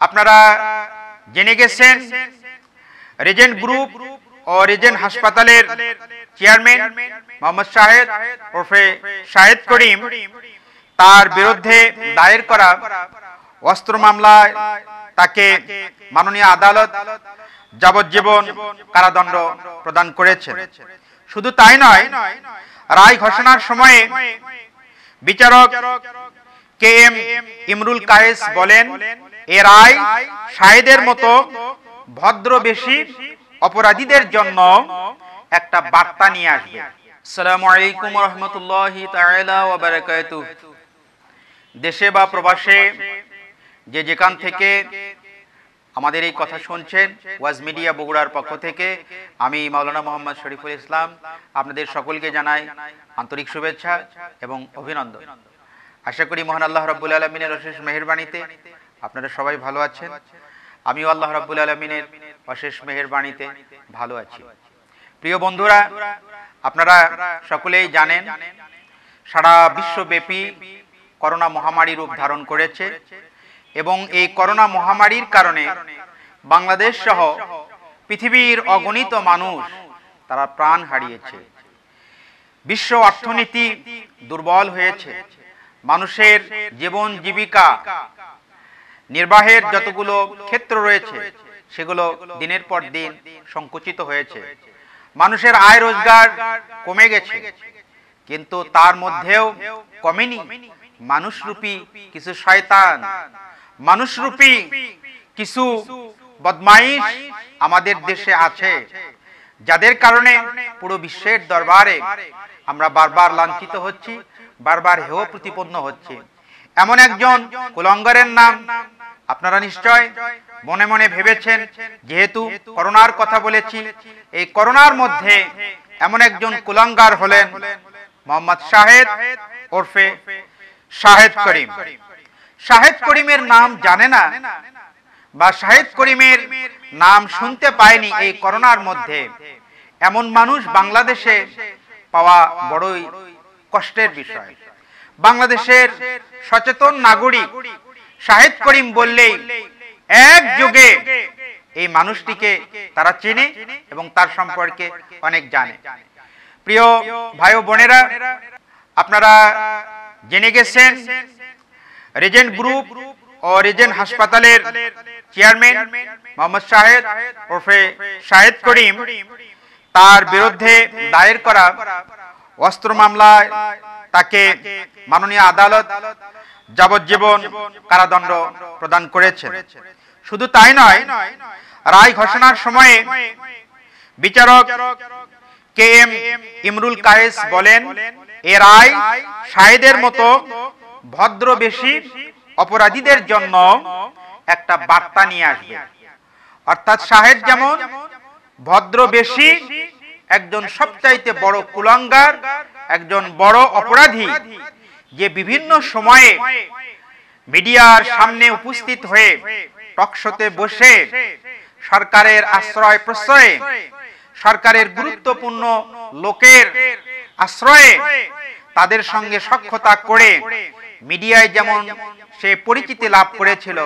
আপনারা জেনে গেছেন রিজেন্ট গ্রুপ ও রিজেন্ট হাসপাতালের চেয়ারম্যান মোহাম্মদ শাহেদ ওরফে শাহেদ করিম তার বিরুদ্ধে দায়ের করা অস্ত্র মামলায় তাকে মাননীয় আদালত যাবজ্জীবন কারাদণ্ড প্রদান করেছেন। শুধু তাই নয়, রায় ঘোষণার সময়ে বিচারক কে এম ইমরুল কায়েস বলেন, এ রায় শাহেদের মতো ভদ্রবেশী অপরাধীদের জন্য একটা বার্তা নিয়ে আসবে। আসসালামু আলাইকুম ওয়া রাহমাতুল্লাহি তাআলা ওয়া বারাকাতুহু। দেশে বা প্রবাসে যে যেখান থেকে আমাদের এই কথা শুনছেন, ওয়াজ মিডিয়া বগুড়ার পক্ষ থেকে আমি মাওলানা মোহাম্মদ শরীফুল ইসলাম আপনাদের সকলকে জানাই আন্তরিক শুভেচ্ছা এবং অভিনন্দন। আশা করি মহান আল্লাহ রাব্বুল আলামিনের অশেষ মেহেরবানিতে আপনারা সবাই ভালো আছেন। আমিও আল্লাহ রাব্বুল আলামিনের অশেষ মেহেরবানিতে ভালো আছি। প্রিয় বন্ধুরা, আপনারা সকলেই জানেন সারা বিশ্বব্যাপী করোনা মহামারী রূপ ধারণ করেছে এবং এই করোনা মহামারীর কারণে বাংলাদেশ সহ পৃথিবীর অগণিত মানুষ তারা প্রাণ হারিয়েছে। বিশ্ব অর্থনীতি দুর্বল হয়েছে। মানুষের জীবন জীবিকা নির্বাহের যতগুলো ক্ষেত্র রয়েছে সেগুলো দিনের পর দিন সংকুচিত হয়েছে। মানুষের আয় রোজগার কমে গেছে, কিন্তু তার মধ্যেও কমেনি মানুষরূপী কিছু শয়তান, মানুষরূপী কিছু বদমাইশ আমাদের দেশে আছে, যাদের কারণে পুরো বিশ্বের দরবারে আমরা বারবার লাঞ্ছিত হচ্ছি, বারবার হেয় প্রতিপন্ন হচ্ছি। এমন একজন কুলাঙ্গারের নাম আপনারা নিশ্চয় মনে মনে ভেবেছেন, যেহেতু করোনার কথা বলেছি, এই করোনার মধ্যে এমন একজন কুলাঙ্গার হলেন মোহাম্মদ শাহেদ ওরফে শাহেদ করিম। শাহেদ করিমের নাম জানে না বা শাহেদ করিমের নাম শুনতে পায়নি এই করোনার মধ্যে, এমন মানুষ বাংলাদেশে পাওয়া বড়ই কষ্টের বিষয়। বাংলাদেশের সচেতন নাগরিক শাহেদ করিম বললেই এক যুগে এই মানুষটিকে তারা চেনে এবং তার সম্পর্কে অনেক জানে। প্রিয় ভাই ও বোনেরা, আপনারা জেনে গেছেন রিজেন্ট গ্রুপ ও রিজেন্ট হাসপাতালের চেয়ারম্যান মোহাম্মদ শাহেদ ওরফে শাহেদ করিম তার বিরুদ্ধে দায়ের করা অস্ত্র মামলায় তাকে মাননীয় আদালত যাবজ্জীবন কারাদণ্ড প্রদান করেছেন। শুধু তাই নয়, রায় ঘোষণার সময়ে বিচারক কে এম ইমরুল কায়েস বলেন, এ রায় শাহেদের মতো ভদ্রবেশী অপরাধীদের জন্য একটা বার্তা নিয়ে আসবে। অর্থাৎ শাহেদ যেমন ভদ্রবেশী একজন সবচাইতে বড় কুলাঙ্গার, একজন বড় অপরাধী, যে বিভিন্ন সময়ে মিডিয়ার সামনে উপস্থিত হয়ে টকশোতে বসে সরকারের আশ্রয় প্রশ্রয়ে, সরকারের গুরুত্বপূর্ণ লোকের আশ্রয়ে তাদের সঙ্গে সখ্যতা করে মিডিয়ায় যেমন সে পরিচিতি লাভ করেছিল,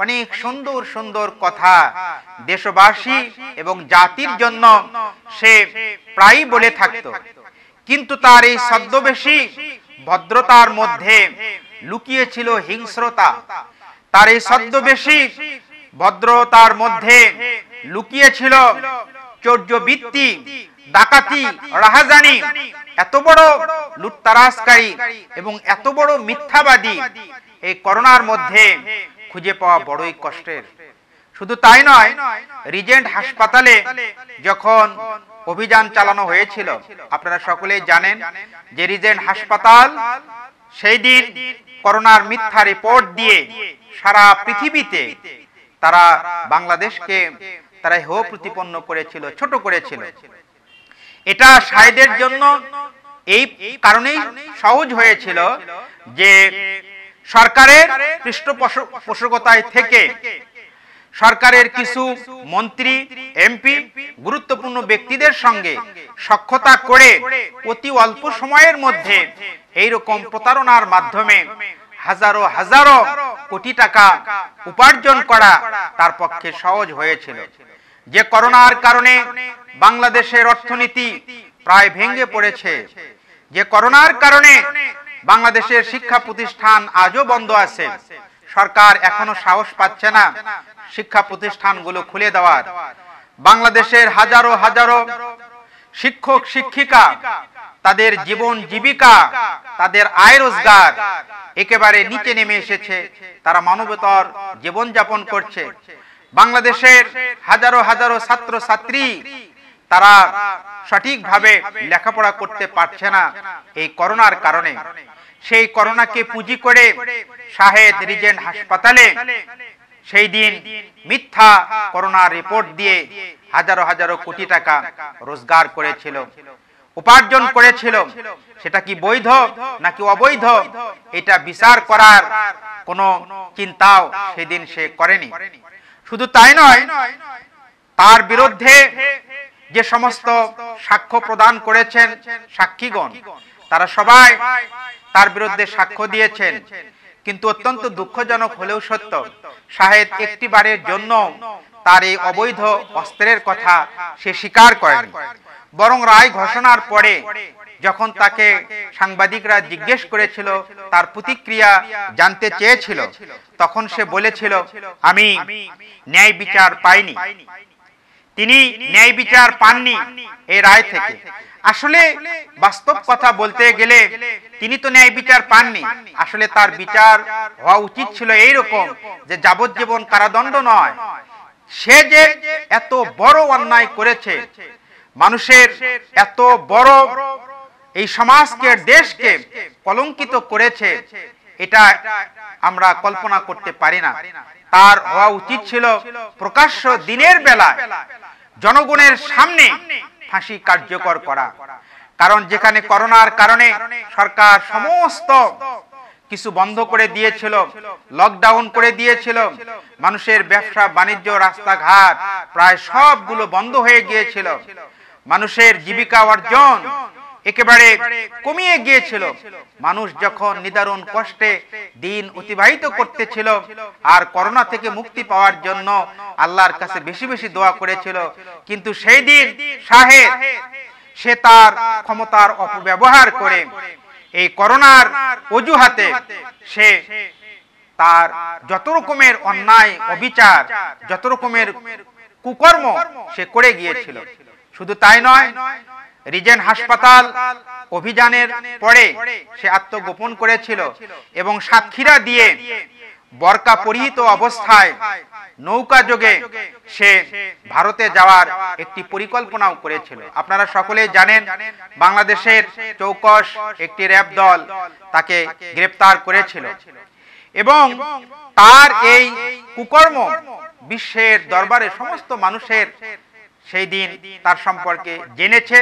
অনেক সুন্দর সুন্দর কথা দেশবাসী এবং জাতির জন্য সে প্রায়ই বলে থাকত, কিন্তু তার এই ছদ্মবেশী ভদ্রতার মধ্যে লুকিয়ে ছিল হিংস্রতা। তার এই ছদ্মবেশী ভদ্রতার মধ্যে লুকিয়ে ছিল চৌর্যবৃত্তি, ডাকাতি, রাহাজানি। এত বড় লুটতারাজকারী এবং এত বড় মিথ্যাবাদী এই করোনার মধ্যে খুঁজে পাওয়া বড়ই কষ্টের। শুধু তাই নয়, রিজেন্ট হাসপাতালে যখন অভিযান চালানো হয়েছিল, আপনারা সকলেই জানেন যে রিজেন্ট হাসপাতাল সেই দিন করোনার মিথ্যা রিপোর্ট দিয়ে সারা পৃথিবীতে তারা বাংলাদেশকে তারা হেয় প্রতিপন্ন করেছিল, ছোট করেছিল। এটা শাহেদের জন্য এই কারণেই সহজ হয়েছিল যে সরকারের পৃষ্ঠপোষকতায় থেকে সরকারের কিছু মন্ত্রী, এমপি, গুরুত্বপূর্ণ ব্যক্তিদের সঙ্গে সখ্যতা করে অতি অল্প সময়ের মধ্যে এই রকম প্রতারণার মাধ্যমে হাজারো হাজারো কোটি টাকা উপার্জন করা তার পক্ষে সহজ হয়েছিল। যে করোনার কারণে বাংলাদেশের অর্থনীতি প্রায় ভেঙে পড়েছে, যে করোনার কারণে বাংলাদেশের শিক্ষা প্রতিষ্ঠান আজও বন্ধ আছে, সরকার এখনো সাহস পাচ্ছে না শিক্ষা প্রতিষ্ঠানগুলো খুলে দেওয়ার। বাংলাদেশের হাজারো হাজারো শিক্ষক শিক্ষিকা তাদের জীবন জীবিকা, তাদের আয় রোজগার একেবারে নিচে নেমে এসেছে, তারা মানবতর জীবন যাপন করছে। বাংলাদেশের হাজারো হাজারো ছাত্র ছাত্রী তারা সঠিকভাবে লেখাপড়া করতে পারছে না এই করোনার কারণে। সেই করোনাকে পুঁজি করে শাহেদ রিজেন্ট হাসপাতালে সেই দিন মিথ্যা করোনা রিপোর্ট দিয়ে হাজারো হাজারো কোটি টাকা রোজগার করেছিল, উপার্জন করেছিল। সেটা কি বৈধ নাকি অবৈধ, এটা বিচার করার কোনো চিন্তাও সেদিন সে করেনি। শুধু তাই নয়, তার বিরুদ্ধে যে সমস্ত সাক্ষ্য প্রদান করেছেন সাক্ষীগণ, তারা সবাই তার বিরুদ্ধে সাক্ষ্য দিয়েছেন। কিন্তু অত্যন্ত দুঃখজনক হলেও সত্য, শাহেদ একটি বারের জন্য তার এই অবৈধ অস্ত্রের কথা সে স্বীকার করেনি। বরং রায় ঘোষণার পরে যখন তাকে সাংবাদিকরা জিজ্ঞেস করেছিল, তার প্রতিক্রিয়া জানতে চেয়েছিল, তখন সে বলেছিল, আমি ন্যায় বিচার পাইনি। তিনি ন্যায় বিচার পাননি এই রায় থেকে। আসলে বাস্তব কথা বলতে গেলে তিনি তো ন্যায় বিচার পাননি, আসলে তার বিচার হওয়া উচিত ছিল এইরকম যে যাবজ্জীবন কারাদণ্ড নয়। সে যে এত বড় অন্যায় করেছে, মানুষের এত বড় এই সমাজকে দেশকে কলঙ্কিত করেছে, এটা আমরা কল্পনা করতে পারি না। তার হওয়া উচিত ছিল প্রকাশ্য দিনের বেলায় জনগণের সামনে ফাঁসি কার্যকর করা। কারণ যেখানে করোনার কারণে সরকার সমস্ত কিছু বন্ধ করে দিয়েছিল, লকডাউন করে দিয়েছিল, মানুষের ব্যবসা বাণিজ্য রাস্তাঘাট প্রায় সবগুলো বন্ধ হয়ে গিয়েছিল, মানুষের জীবিকা অর্জন একেবারে কমিয়ে গিয়েছিল। মানুষ যখন নিদারুণ কষ্টে দিন অতিবাহিত করতেছিল আর করোনা থেকে মুক্তি পাওয়ার জন্য আল্লাহর কাছে বেশি বেশি দোয়া করেছিল, কিন্তু সেই দিন শাহেদ সে তার ক্ষমতার অপব্যবহার করে এই করোনার অজুহাতে সে তার যত রকমের অন্যায় অবিচার, যত রকমের কুকর্ম সে করে গিয়েছিল। শুধু তাই নয়, রিজেন্ট হাসপাতাল অভিযানের পরে সে আত্মগোপন করেছিল এবং সাতক্ষীরা দিয়ে বরকা পরিহিত অবস্থায় নৌকা যোগে সে ভারতে যাওয়ার একটি পরিকল্পনাও করেছিল। আপনারা সকলেই জানেন, বাংলাদেশের চৌকস একটি র্যাব দল তাকে গ্রেফতার করেছিল এবং তার এই কুকর্ম বিশ্বের দরবারে সমস্ত মানুষের সেই দিন তার সম্পর্কে জেনেছে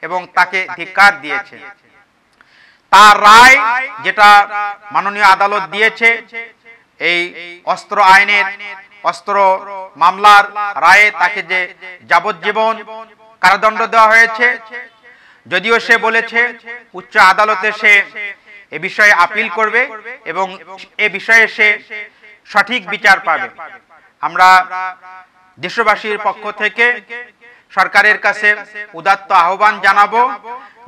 এবং তাকে ধিক্কার দিয়েছে। তার রায় যেটা মাননীয় আদালত দিয়েছে, এই অস্ত্র আইনের অস্ত্র মামলার রায়ে তাকে যে যাবজ্জীবন কারাদণ্ড দেওয়া হয়েছে, যদিও সে বলেছে উচ্চ আদালতে সে এ বিষয়ে আপিল করবে এবং এ বিষয়ে সে সঠিক বিচার পাবে। আমরা দেশবাসীর পক্ষ থেকে সরকারের কাছে উদাত্ত আহ্বান জানাবো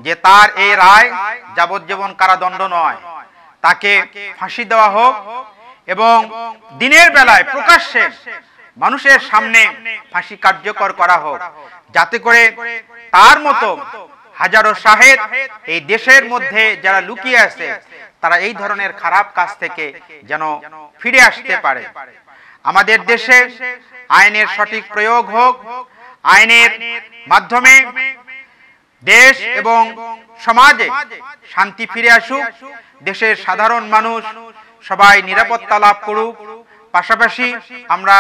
যে তার এই রায় যাবজ্জীবন কারাদণ্ড নয়, তাকে ফাঁসি দেওয়া হোক এবং দিনের বেলায় প্রকাশ্যে মানুষের সামনে ফাঁসি কার্যকর করা হোক, যাতে করে তার মতো হাজারো শাহেদ এই দেশের মধ্যে যারা লুকিয়ে আছে তারা এই ধরনের খারাপ কাজ থেকে যেন ফিরে আসতে পারে। আমাদের দেশে আইনের সঠিক প্রয়োগ হোক, আইনের মাধ্যমে দেশ এবং সমাজে শান্তি ফিরে আসুক, দেশের সাধারণ মানুষ সবাই নিরাপত্তা লাভ করুক। পাশাপাশি আমরা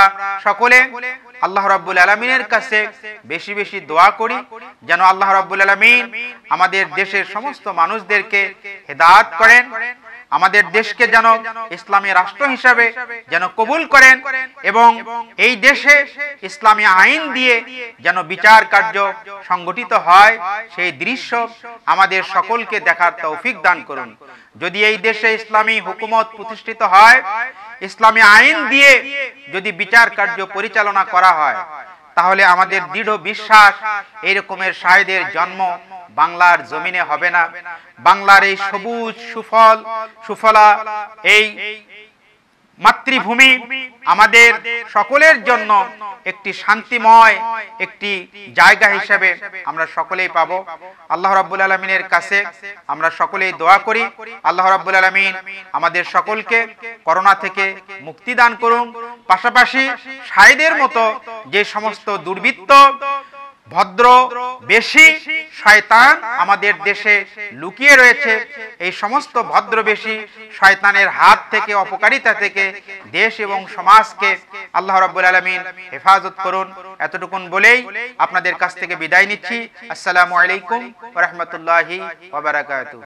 সকলে আল্লাহ রাব্বুল আলামিনের কাছে বেশি বেশি দোয়া করি যেন আল্লাহ রাব্বুল আলামিন আমাদের দেশের সমস্ত মানুষদেরকে হেদায়েত করেন আমাদের দেশকে যেন ইসলামী রাষ্ট্র হিসাবে যেন কবুল করেন এবং এই দেশে ইসলামী আইন দিয়ে যেন বিচার কার্য সংগঠিত হয়, সেই দৃশ্য আমাদের সকলকে দেখার তৌফিক দান করুন। যদি এই দেশে ইসলামী হুকুমত প্রতিষ্ঠিত হয়, ইসলামী আইন দিয়ে যদি বিচার কার্য পরিচালনা করা হয়, তাহলে আমাদের দৃঢ় বিশ্বাস এই রকমের শাহেদের জন্ম বাংলার জমিনে হবে না। বাংলার এই সবুজ সুফলা এই মাতৃভূমি আমাদের সকলের জন্য একটি শান্তিময় একটি জায়গা হিসেবে আমরা সকলেই পাবো। আল্লাহ রাব্বুল আলামিনের কাছে আমরা সকলেই দোয়া করি, আল্লাহ রাব্বুল আলামিন আমাদের সকলকে করোনা থেকে মুক্তি দান করুন। পাশাপাশি শাহেদের মতো যে সমস্ত দুর্বৃত্ত ভদ্র বেশি শয়তান আমাদের দেশে লুকিয়ে রয়েছে, এই সমস্ত ভদ্রবেশী শয়তানের হাত থেকে, অপকারিতা থেকে দেশ এবং সমাজকে আল্লাহ রাব্বুল আলামিন হেফাজত করুন। এতটুকুন বলেই আপনাদের কাছ থেকে বিদায় নিচ্ছি। আসসালামু আলাইকুম ওয়া রাহমাতুল্লাহি ওয়া বারাকাতুহু।